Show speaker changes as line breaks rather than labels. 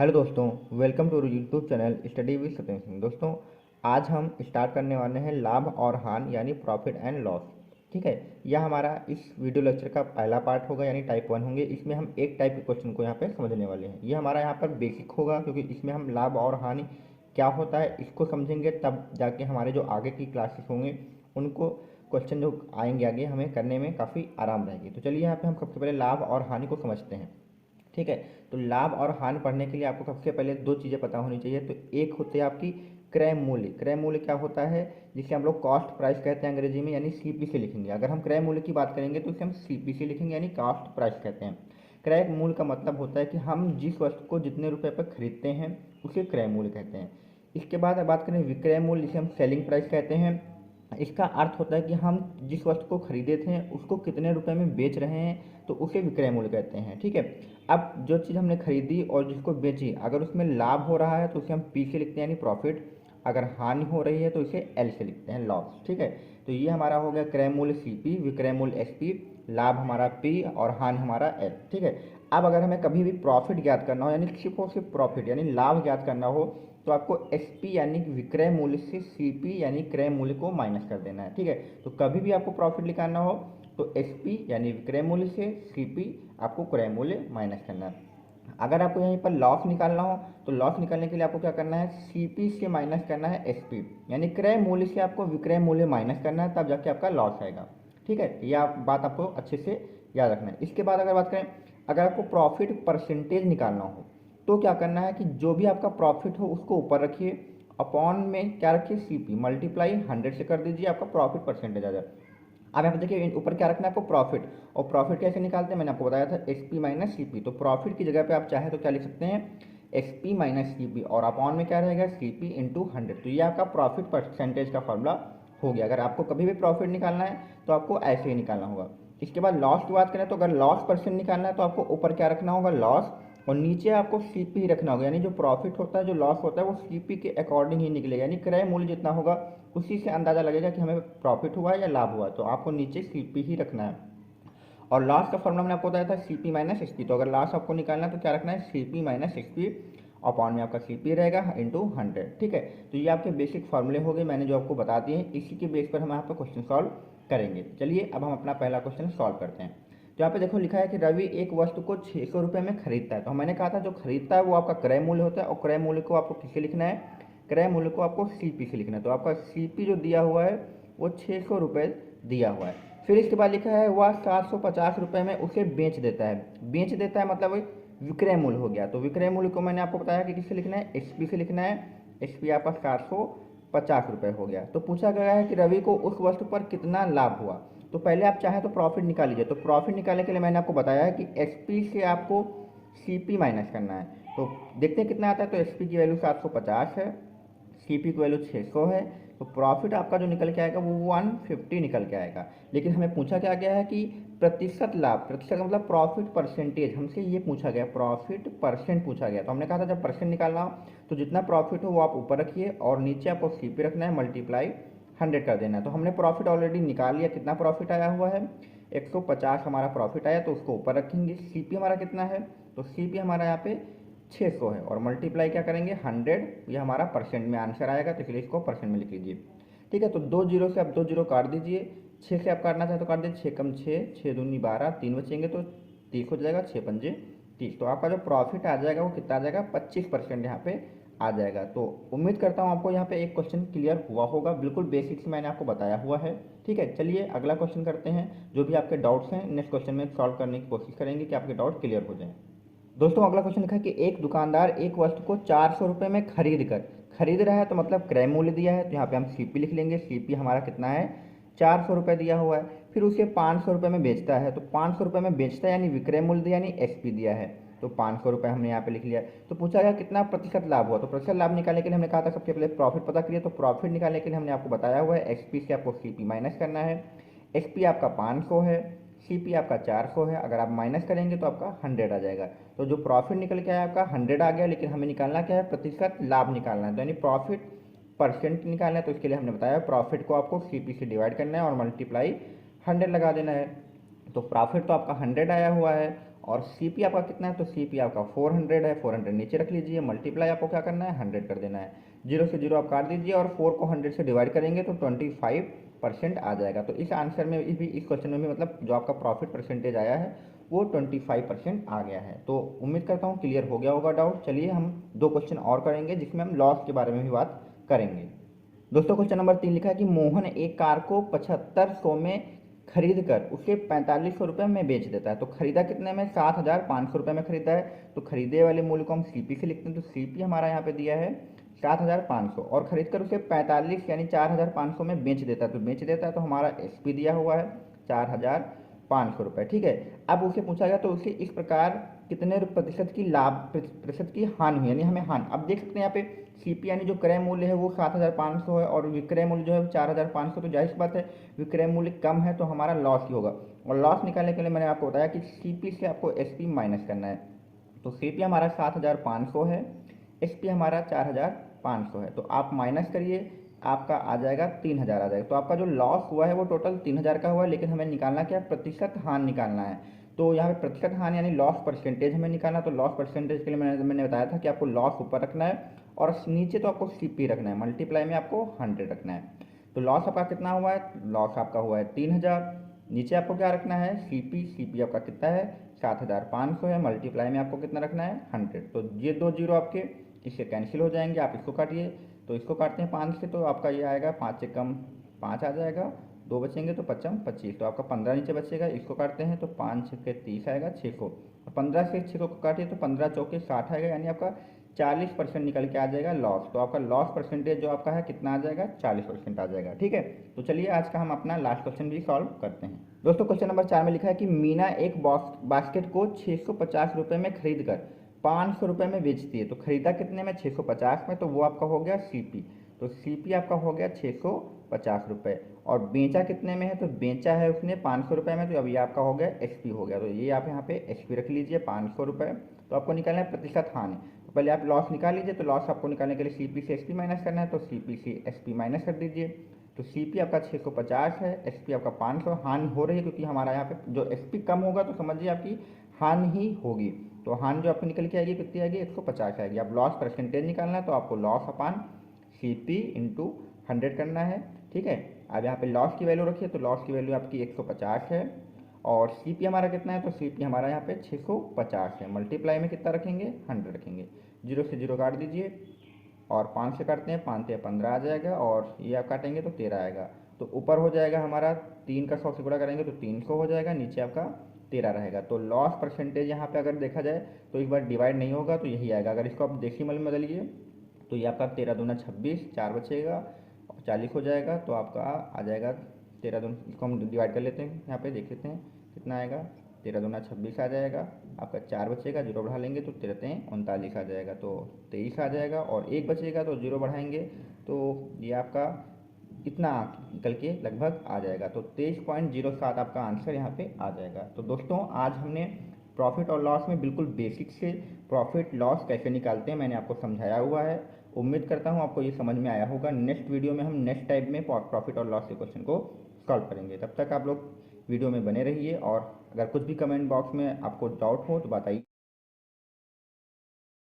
Hello दोस्तों, welcome to YouTube channel study with Satyendra Singh. दोस्तों, आज हम स्टार्ट करने वाले हैं लाभ और हानि यानी प्रॉफिट एंड लॉस। ठीक है, यह हमारा इस वीडियो लेक्चर का पहला पार्ट होगा यानी टाइप 1 होंगे। इसमें हम एक टाइप के क्वेश्चन को यहाँ पे समझने वाले हैं। ये हमारा यहाँ पर बेसिक होगा क्योंकि इसमें हम लाभ और हानि क्या होता है इसको समझेंगे, तब जाके हमारे जो आगे की क्लासेस होंगे उनको क्वेश्चन जो आएंगे आगे हमें करने में काफ़ी आराम रहेगी। तो चलिए यहाँ पे हम सबसे पहले लाभ और हानि को समझते हैं। ठीक है, तो लाभ और हानि पढ़ने के लिए आपको सबसे पहले दो चीज़ें पता होनी चाहिए। तो एक होती है आपकी क्रय मूल्य। क्रय मूल्य क्या होता है, जिसे हम लोग कॉस्ट प्राइस कहते हैं अंग्रेजी में, यानी सीपीसी लिखेंगे। अगर हम क्रय मूल्य की बात करेंगे तो इसे हम सीपीसी लिखेंगे यानी कॉस्ट प्राइस कहते हैं। क्रय मूल्य का मतलब होता है कि हम जिस वस्तु को जितने रुपए पर खरीदते हैं उसे क्रय मूल्य कहते हैं। इसके बाद बात करें विक्रय मूल्य, जिसे हम सेलिंग प्राइस कहते हैं। इसका अर्थ होता है कि हम जिस वस्तु को खरीदे थे उसको कितने रुपए में बेच रहे हैं, तो उसे विक्रय मूल्य कहते हैं। ठीक है, अब जो चीज़ हमने खरीदी और जिसको बेची, अगर उसमें लाभ हो रहा है तो उसे हम पी से लिखते हैं यानी प्रॉफिट। अगर हानि हो रही है तो इसे एल से लिखते हैं लॉस। ठीक है, तो ये हमारा हो गया क्रय मूल्य सी पी, विक्रय मूल्य एस पी, लाभ हमारा पी और हानि हमारा एल। ठीक है, अब अगर हमें कभी भी प्रॉफिट ज्ञात करना हो यानी सिर्फ और सिर्फ प्रॉफिट यानी लाभ ज्ञात करना हो, तो आपको एस पी यानी विक्रय मूल्य से सी पी यानी क्रय मूल्य को माइनस कर देना है। ठीक है, तो कभी भी आपको प्रॉफिट निकालना हो तो एस पी यानी विक्रय मूल्य से सी पी आपको क्रय मूल्य माइनस करना है। अगर आपको यहीं पर लॉस निकालना हो तो लॉस निकालने के लिए आपको क्या करना है, सी पी से माइनस करना है एस पी यानी क्रय मूल्य से आपको विक्रय मूल्य माइनस करना है, तब जाके आपका लॉस आएगा। ठीक है, यह बात आपको अच्छे से याद रखना है। इसके बाद अगर बात करें, अगर आपको प्रॉफिट परसेंटेज निकालना हो तो क्या करना है कि जो भी आपका प्रॉफिट हो उसको ऊपर रखिए, अपॉन में क्या रखिए, सी पी मल्टीप्लाई 100 से कर दीजिए, आपका प्रॉफिट परसेंटेज आ जाए। अब यहाँ पे देखिए ऊपर क्या रखना है आपको, प्रॉफिट। और प्रॉफिट कैसे निकालते हैं, मैंने आपको बताया था S P minus C P. तो प्रॉफिट की जगह पे आप चाहे तो क्या लिख सकते हैं, S P minus C P, और अपॉन में क्या रहेगा, सी पी इंटू 100। तो ये आपका प्रॉफिट परसेंटेज का फॉर्मूला हो गया। अगर आपको कभी भी प्रॉफिट निकालना है तो आपको ऐसे ही निकालना होगा। इसके बाद लॉस की बात करें तो अगर लॉस परसेंट निकालना है तो आपको ऊपर क्या रखना होगा, लॉस, और नीचे आपको सी पी ही रखना होगा। यानी जो प्रॉफिट होता है, जो लॉस होता है, वो सी पी के अकॉर्डिंग ही निकलेगा। यानी क्रय मूल्य जितना होगा उसी से अंदाजा लगेगा कि हमें प्रॉफिट हुआ है या लाभ हुआ है। तो आपको नीचे सी पी ही रखना है। और लॉस का फॉर्मूला मैंने आपको बताया था C P minus S P. तो अगर लॉस आपको निकालना है तो क्या रखना है, C P minus S P, upon में आपका सी पी रहेगा इंटू 100। ठीक है, तो ये आपके बेसिक फार्मूले हो गए, मैंने जो आपको बता दिए हैं। इसी के बेस पर हम यहाँ पर क्वेश्चन सॉल्व करेंगे। चलिए अब हम अपना पहला क्वेश्चन सॉल्व करते हैं। तो यहाँ पे देखो लिखा है कि रवि एक वस्तु को 600 रुपये में खरीदता है। तो मैंने कहा था जो खरीदता है वो आपका क्रय मूल्य होता है, और क्रय मूल्य को आपको किससे लिखना है, क्रय मूल्य को आपको सी पी से लिखना है। तो आपका सी पी जो दिया हुआ है वो 600 रुपये दिया हुआ है। फिर इसके बाद लिखा है वह 750 रुपये में उसे बेच देता है। बेच देता है मतलब विक्रय मूल्य हो गया। तो विक्रय मूल्य को मैंने आपको बताया कि किससे लिखना है, एस पी से लिखना है। एस पी आपका 750 रुपये हो गया। तो पूछा गया है कि रवि को उस वस्तु पर कितना लाभ हुआ। तो पहले आप चाहें तो प्रॉफिट निकाल लीजिए। तो प्रॉफिट निकालने के लिए मैंने आपको बताया है कि एस पी से आपको सी पी माइनस करना है। तो देखते हैं कितना आता है। तो एस पी की वैल्यू 750 है, सी पी की वैल्यू 600 है। तो प्रॉफिट आपका जो निकल के आएगा वो 150 निकल के आएगा। लेकिन हमें पूछा क्या गया है कि प्रतिशत लाभ, प्रतिशत का मतलब प्रॉफिट परसेंटेज, हमसे ये पूछा गया, प्रॉफिट परसेंट पूछा गया। तो हमने कहा था जब परसेंट निकालना हो तो जितना प्रॉफिट हो वो आप ऊपर रखिए और नीचे आपको सी पी रखना है, मल्टीप्लाई 100 कर देना है। तो हमने प्रॉफिट ऑलरेडी निकाल लिया, कितना प्रॉफिट आया हुआ है, 150 हमारा प्रॉफिट आया, तो उसको ऊपर रखेंगे। सी पी हमारा कितना है, तो सी पी हमारा यहाँ पे 600 है, और मल्टीप्लाई क्या करेंगे 100, ये हमारा परसेंट में आंसर आएगा, तो इसलिए इसको परसेंट में लिख लीजिए। ठीक है, तो 2 जीरो से आप 2 जीरो काट दीजिए। 6 से आप काटना चाहे तो काट दीजिए, 6 कम 6, 6 दूनी 12, 3 बचेंगे तो 30 हो जाएगा, 6 पंजे 30। तो आपका जो प्रॉफिट आ जाएगा वो कितना आ जाएगा, 25% यहाँ पे आ जाएगा। तो उम्मीद करता हूँ आपको यहाँ पे एक क्वेश्चन क्लियर हुआ होगा, बिल्कुल बेसिक से मैंने आपको बताया हुआ है। ठीक है, चलिए अगला क्वेश्चन करते हैं। जो भी आपके डाउट्स हैं नेक्स्ट क्वेश्चन में सॉल्व करने की कोशिश करेंगे कि आपके डाउट क्लियर हो जाए। दोस्तों अगला क्वेश्चन लिखा है कि एक दुकानदार एक वस्तु को 400 रुपये में खरीद रहा है, तो मतलब क्रय मूल्य दिया है। तो यहाँ पे हम सी पी लिख लेंगे। सी पी हमारा कितना है, 400 रुपये दिया हुआ है। फिर उसे 500 रुपये में बेचता है। तो 500 रुपये में बेचता है यानी विक्रय मूल्य दिया, यानी एस पी दिया है। तो 500 रुपये हमने यहाँ पे लिख लिया। तो पूछा गया कितना प्रतिशत लाभ हुआ। तो प्रतिशत लाभ निकालने के लिए हमने कहा था सबसे पहले प्रॉफिट पता करिए। तो प्रॉफिट निकालने के लिए हमने आपको बताया हुआ है एस पी से आपको सी पी माइनस करना है। एस पी आपका 500 है, सी पी आपका 400 है। अगर आप माइनस करेंगे तो आपका 100 आ जाएगा। तो जो प्रॉफिट निकल के आया आपका 100 आ गया, लेकिन हमें निकालना क्या है, प्रतिशत लाभ निकालना है। तो यानी प्रॉफिट परसेंट निकालना है। तो इसके लिए हमने बताया प्रॉफिट को आपको सी पी से डिवाइड करना है और मल्टीप्लाई 100 लगा देना है। तो प्रॉफिट तो आपका 100 आया हुआ है, और CP आपका कितना है, तो CP आपका 400 है, 400 नीचे रख लीजिए, मल्टीप्लाई आपको क्या करना है, 100 कर देना है। 0 से 0 आप काट दीजिए और 4 को 100 से डिवाइड करेंगे तो 25% आ जाएगा। तो इस आंसर में भी, इस क्वेश्चन में भी मतलब जो आपका प्रॉफिट परसेंटेज आया है वो 25% आ गया है। तो उम्मीद करता हूँ क्लियर हो गया होगा डाउट। चलिए हम 2 क्वेश्चन और करेंगे जिसमें हम लॉस के बारे में भी बात करेंगे। दोस्तों क्वेश्चन नंबर 3 लिखा है कि मोहन एक कार को 7500 में खरीद कर उसे 4500 रुपये में बेच देता है। तो खरीदा कितने में, 7500 रुपये में खरीदा है। तो खरीदे वाले मूल्य को हम CP से लिखते हैं, तो CP हमारा यहाँ पे दिया है 7500 और खरीद कर उसे 45 यानी 4500 में बेच देता है। तो बेच देता है तो हमारा SP दिया हुआ है 4500 रुपये, ठीक है। अब उसे पूछा गया तो उसे इस प्रकार कितने प्रतिशत की लाभ, प्रतिशत की हानि हुई, यानी हमें हानि। अब देख सकते हैं यहाँ पे CP यानी जो क्रय मूल्य है वो 7500 है और विक्रय मूल्य जो है 4500। तो जाहिर सी बात है विक्रय मूल्य कम है तो हमारा लॉस ही होगा। और लॉस निकालने के लिए मैंने आपको बताया कि CP से आपको SP माइनस करना है। तो CP हमारा 7500 है, SP हमारा 4500 है। तो आप माइनस करिए, आपका आ जाएगा 3000 आ जाएगा। तो आपका जो लॉस हुआ है वो टोटल 3000 का हुआ है, लेकिन हमें निकालना क्या है, प्रतिशत हानि निकालना है। तो यहाँ पे प्रतिशत हानि यानी लॉस परसेंटेज हमें निकालना। तो लॉस परसेंटेज के लिए मैंने बताया था कि आपको लॉस ऊपर रखना है और नीचे तो आपको CP रखना है, मल्टीप्लाई में आपको 100 रखना है। तो लॉस आपका कितना हुआ है, लॉस आपका हुआ है 3000। नीचे आपको क्या रखना है, CP आपका कितना है 7500 है, मल्टीप्लाई में आपको कितना रखना है 100। तो ये 2 जीरो आपके इससे कैंसिल हो जाएंगे, आप इसको काटिए। तो इसको काटते हैं 5 से, तो आपका ये आएगा 5 से कम 5 आ जाएगा, 2 बचेंगे तो 5 25, तो आपका 15 नीचे बचेगा। इसको काटते हैं तो 5 छक्के 30 आएगा 600, और 15 से 600 को काटिए तो 15 चौके 60 आएगा, यानी आपका 40% निकल के आ जाएगा लॉस। तो आपका लॉस परसेंटेज जो आपका है कितना आ जाएगा, 40% आ जाएगा, ठीक है। तो चलिए आज का हम अपना लास्ट क्वेश्चन भी सॉल्व करते हैं। दोस्तों क्वेश्चन नंबर 4 में लिखा है कि मीना एक बास्केट को 650 रुपये में खरीद कर 500 रुपये में बेचती है। तो खरीदा कितने में, 650 में, तो वो आपका हो गया CP। तो CP आपका हो गया 650 रुपये। और बेचा कितने में है, तो बेचा है उसने 500 रुपये में, तो अब ये आपका हो गया SP हो गया। तो ये आप यहाँ पे SP रख लीजिए 500 रुपये। तो आपको निकालना है प्रतिशत हानि। तो पहले आप लॉस निकाल लीजिए। तो लॉस आपको निकालने के लिए CP से SP माइनस करना है, तो CP से SP माइनस कर दीजिए। तो CP आपका 650 है, SP आपका 500। हानि हो रही है क्योंकि हमारा यहाँ पे जो SP कम होगा तो समझिए आपकी हानि ही होगी। तो हानि जो आपको निकल के आएगी कितनी आएगी, 150 आएगी। अब लॉस परसेंटेज निकालना है तो आपको लॉस अपान CP इंटू 100 करना है, ठीक है। अब यहाँ पे लॉस की वैल्यू रखिए, तो लॉस की वैल्यू आपकी 150 है और CP हमारा कितना है, तो CP हमारा यहाँ पे 650 है। मल्टीप्लाई में कितना रखेंगे, 100 रखेंगे। 0 से 0 काट दीजिए और 5 से काटते हैं, 5 से 15 आ जाएगा और ये आप काटेंगे तो 13 आएगा। तो ऊपर हो जाएगा हमारा 3 का 100 से गुणा करेंगे तो 300 हो जाएगा, नीचे आपका 13 रहेगा। तो लॉस परसेंटेज यहाँ पे अगर देखा जाए तो एक बार डिवाइड नहीं होगा तो यही आएगा। अगर इसको आप डेसिमल में बदलिए तो ये आपका 13 दूना 26, 4 बचेगा और 40 हो जाएगा। तो आपका आ जाएगा 13 दूना, इसको हम डिवाइड कर लेते हैं, यहाँ पे देख लेते हैं कितना आएगा, 13 दूना 26 आ जाएगा। आपका 4 बचेगा, 0 बढ़ा लेंगे तो 13 39 आ जाएगा, तो 23 आ जाएगा। और 1 बचेगा तो 0 बढ़ाएंगे तो ये आपका इतना निकल के लगभग आ जाएगा। तो 23.07 आपका आंसर यहाँ पे आ जाएगा। तो दोस्तों आज हमने प्रॉफिट और लॉस में बिल्कुल बेसिक से प्रॉफिट लॉस कैसे निकालते हैं मैंने आपको समझाया हुआ है। उम्मीद करता हूँ आपको ये समझ में आया होगा। नेक्स्ट वीडियो में हम नेक्स्ट टाइप में प्रॉफिट और लॉस के क्वेश्चन को सॉल्व करेंगे। तब तक आप लोग वीडियो में बने रहिए और अगर कुछ भी कमेंट बॉक्स में आपको डाउट हो तो बताइए।